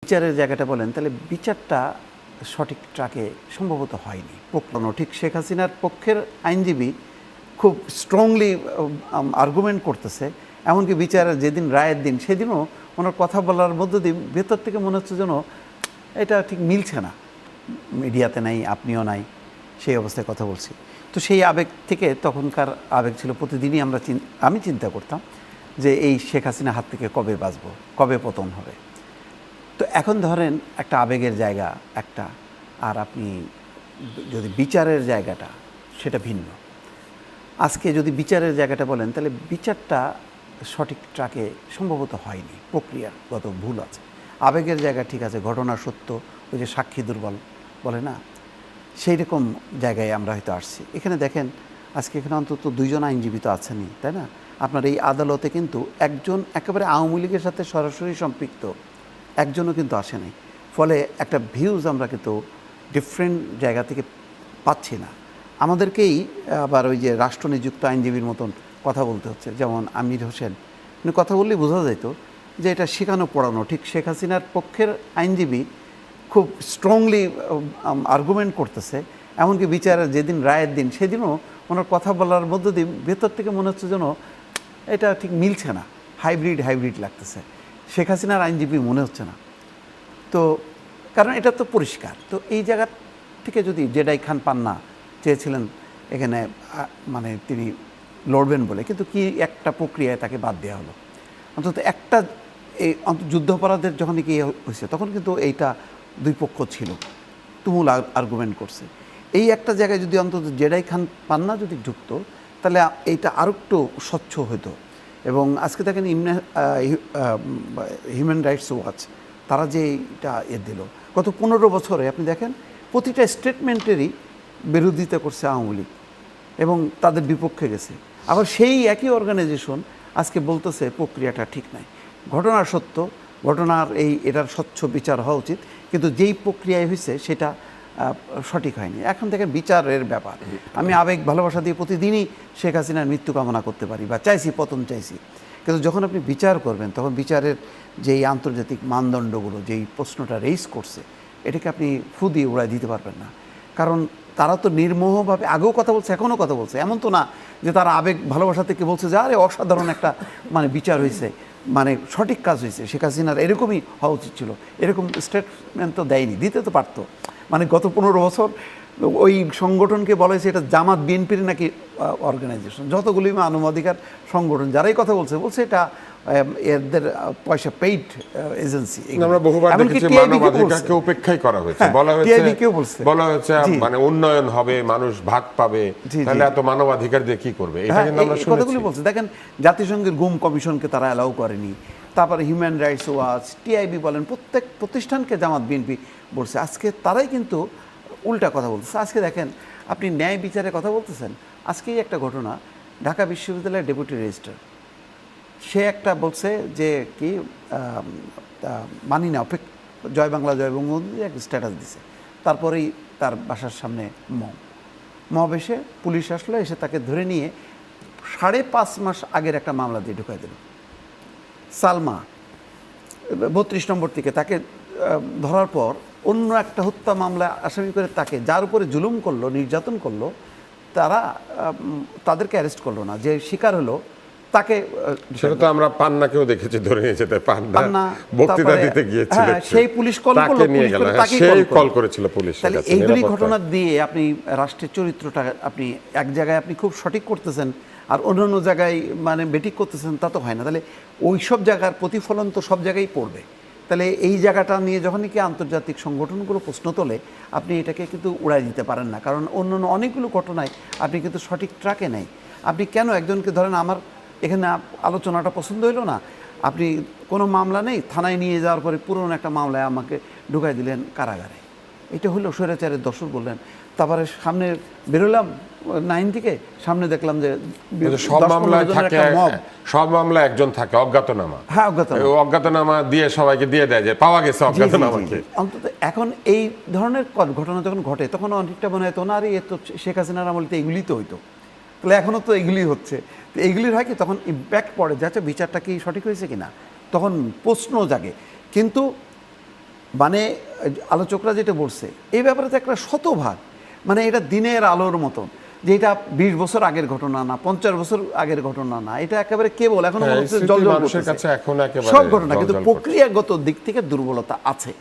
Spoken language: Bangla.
বিচারের জায়গাটা বলেন, তাহলে বিচারটা সঠিক ট্র্যাকে সম্ভবত হয়নি। প্রকরণ ঠিক শেখ হাসিনার পক্ষের আইনজীবী খুব স্ট্রংলি আর্গুমেন্ট করতেছে, এমনকি বিচারের যেদিন রায়ের দিন সেদিনও ওনার কথা বলার মধ্য দিয়ে ভেতর থেকে মনে হচ্ছে যেন এটা ঠিক মিলছে না, মিডিয়াতে নাই, আপনিও নাই, সেই অবস্থায় কথা বলছি। তো সেই আবেগ থেকে, তখনকার আবেগ ছিল প্রতিদিনই আমি চিন্তা করতাম যে এই শেখ হাসিনা হাত থেকে কবে বাঁচবো, কবে পতন হবে। তো এখন ধরেন একটা আবেগের জায়গা একটা, আর আপনি যদি বিচারের জায়গাটা সেটা ভিন্ন। আজকে যদি বিচারের জায়গাটা বলেন, তাহলে বিচারটা সঠিক ট্র্যাকে সম্ভবত হয়নি, প্রক্রিয়াগত ভুল আছে। আবেগের জায়গা ঠিক আছে, ঘটনা সত্য, ওই যে সাক্ষী দুর্বল বলে না, সেই রকম জায়গায় আমরা হয়তো আসছি। এখানে দেখেন আজকে এখানে অন্তত 2 জন আইনজীবী তো আছেনই, তাই না? আপনার এই আদালতে কিন্তু একজন একেবারে আওয়ামী লীগের সাথে সরাসরি সম্পৃক্ত একজনও কিন্তু আসে নাই। ফলে একটা ভিউজ আমরা কিন্তু ডিফারেন্ট জায়গা থেকে পাচ্ছি না। আমাদেরকেই আবার ওই যে রাষ্ট্রনিযুক্ত আইনজীবীর মতন কথা বলতে হচ্ছে। যেমন আমির হোসেন, উনি কথা বললেই বোঝা যেত যে এটা শেখানো পড়ানো। ঠিক শেখ হাসিনার পক্ষের আইনজীবী খুব স্ট্রংলি আর্গুমেন্ট করতেছে, এমনকি বিচারের যেদিন রায়ের দিন সেদিনও ওনার কথা বলার মধ্য দিয়ে ভেতর থেকে মনে হচ্ছে যেন এটা ঠিক মিলছে না, হাইব্রিড লাগতেছে, শেখ হাসিনার আইনজীবী মনে হচ্ছে না। তো কারণ এটা তো পরিষ্কার। তো এই জায়গা থেকে যদি জেডাই খান পান্না চেয়েছিলেন এখানে মানে তিনি লড়বেন বলে, কিন্তু কি একটা প্রক্রিয়ায় তাকে বাদ দেওয়া হলো। অন্তত একটা এই যুদ্ধাপরাধের যখন কি হয়েছে তখন কিন্তু এইটা 2 পক্ষ ছিল, তুমুল আর্গুমেন্ট করছে। এই একটা জায়গায় যদি অন্তত জেডাই খান পান্না যদি ঢুকতো, তাহলে এইটা আরও একটু স্বচ্ছ হতো। এবং আজকে দেখেন হিউম্যান রাইটস ওয়াচ তারা যে এটা দিল গত 15 বছরে, আপনি দেখেন প্রতিটা স্টেটমেন্টেরই বিরোধিতা করছে আওয়ামী লীগ এবং তাদের বিপক্ষে গেছে। আবার সেই একই অর্গানাইজেশন আজকে বলতেছে প্রক্রিয়াটা ঠিক নাই, ঘটনার সত্য, ঘটনার এটার স্বচ্ছ বিচার হওয়া উচিত, কিন্তু যেই প্রক্রিয়ায় হয়েছে সেটা সঠিক হয়নি। এখন থেকে বিচারের ব্যাপার, আমি আবেগ ভালোবাসা দিয়ে প্রতিদিনই শেখ হাসিনার মৃত্যু কামনা করতে পারি বা চাইছি, পতন চাইছি, কিন্তু যখন আপনি বিচার করবেন তখন বিচারের যেই আন্তর্জাতিক মানদণ্ডগুলো যেই প্রশ্নটা রেইজ করছে, এটাকে আপনি ফু দিয়ে উড়াই দিতে পারবেন না। কারণ তারা তো নির্মোহভাবে আগেও কথা বলছে, এখনও কথা বলছে। এমন তো না যে তারা আবেগ ভালোবাসা থেকে বলছে যে আরে অসাধারণ একটা মানে বিচার হয়েছে, মানে সঠিক কাজ হয়েছে, শেখ হাসিনার এরকমই হওয়া উচিত ছিল, এরকম স্টেটমেন্ট তো দেয়নি, দিতে তো পারতো। মানে গত 15 বছর ওই সংগঠনকে বলা হয়েছে এটা জামাত বিএনপির নাকি অর্গানাইজেশন, যতগুলি মানবাধিকার সংগঠন যারাই কথা বলছে এটা এদের পয়সা পেইড এজেন্সি। আমরা বহুবার দেখেছি মানবাধিকারকে উপেক্ষাই করা হয়েছে, বলা হয়েছে মানে উন্নয়ন হবে, মানুষ ভাগ পাবে, তাহলে এত মানবাধিকার দিয়ে কি করবে, এটা কিন্তু আমরা শুনেছি। কথাগুলি বলছে। দেখেন জাতিসংঘের গুম কমিশনকে তারা অ্যালাউ করেনি, তারপরে হিউম্যান রাইটস ওয়াচ, টিআইবি বলেন, প্রত্যেক প্রতিষ্ঠানকে জামাত বিএনপি বলছে। আজকে তারাই কিন্তু উল্টা কথা বলতেছে। আজকে দেখেন আপনি ন্যায় বিচারে কথা বলতেছেন, আজকেই একটা ঘটনা, ঢাকা বিশ্ববিদ্যালয়ের ডেপুটি রেজিস্ট্রার সে একটা বলছে যে কি মানি না, জয় বাংলা জয় বঙ্গবন্ধু একটা স্ট্যাটাস দিছে, তারপরেই তার বাসার সামনে মব এসে পুলিশ আসলো, এসে তাকে ধরে নিয়ে 5.5 মাস আগের একটা মামলা দিয়ে ঢুকাই দিল। সালমা 32 নম্বর থেকে তাকে ধরার পর অন্য একটা হত্যা মামলা আসামি করে তাকে, যার উপরে জুলুম করলো, নির্যাতন করলো, তাদেরকে অ্যারেস্ট করলো না, যে শিকার হলো তাকে। সেটা তো আমরা পান্নাকেও দেখেছি ধরে নিয়ে যেতে, পান্না বক্তৃতা দিতে গিয়েছিল, সেই পুলিশ কল করলো, নিয়ে গেল, সেই কল করেছিল পুলিশ। তাহলে এইগুলি ঘটনা দিয়ে আপনি রাষ্ট্রের চরিত্রটা আপনি এক জায়গায় আপনি খুব সঠিক করতেছেন আর অন্যান্য জায়গায় মানে বেঠিক করতেছেন, তা তো হয় না। তাহলে ওই সব জায়গার প্রতিফলন তো সব জায়গায় পড়বে। তাহলে এই জায়গাটা নিয়ে যখনই কি আন্তর্জাতিক সংগঠনগুলো প্রশ্ন তোলে, আপনি এটাকে কিন্তু উড়াই দিতে পারেন না, কারণ অন্যান্য অনেকগুলো ঘটনায় আপনি কিন্তু সঠিক ট্র্যাকে নেই। আপনি কেন একজনকে ধরেন, আমার এখানে আলোচনাটা পছন্দ হইল না, আপনি কোনো মামলা নেই, থানায় নিয়ে যাওয়ার পরে পুরনো একটা মামলায় আমাকে ঢুকাই দিলেন কারাগারে, এটা হলো স্বৈরাচারের দোষর বললেন। তারপরে সামনে বেরোলাম 9 থেকে, সামনে দেখলাম যে সব মামলা একজন থাকে অজ্ঞাতনামা। হ্যাঁ, অজ্ঞাতনামা দিয়ে সবাইকে দিয়ে দেয় যে পাওয়া গেছে অজ্ঞাতনামাকে। অন্তত এখন এই ধরনের ঘটনা যখন ঘটে তখন অনেকটা মনে হয় তো না রে, এ তো শেখ হাসিনার আমলে তো এগুলি তো হইতো, তাহলে এখনও তো এগুলি হচ্ছে। তো এইগুলির হয় কি তখন ইম্প্যাক্ট পড়ে, যাচ্ছে বিচারটা কি সঠিক হয়েছে কিনা, তখন প্রশ্ন জাগে। কিন্তু মানে আলোচকরা যেটা বলছে এই ব্যাপারে তো একটা শতভাগ, মানে এটা দিনের আলোর মতন, যে এটা 20 বছর আগের ঘটনা না, 50 বছর আগের ঘটনা না, এটা একেবারে কেবল এখন মানুষের কাছে এখন একেবারে সব ঘটনা, কিন্তু প্রক্রিয়াগত দিক থেকে দুর্বলতা আছে।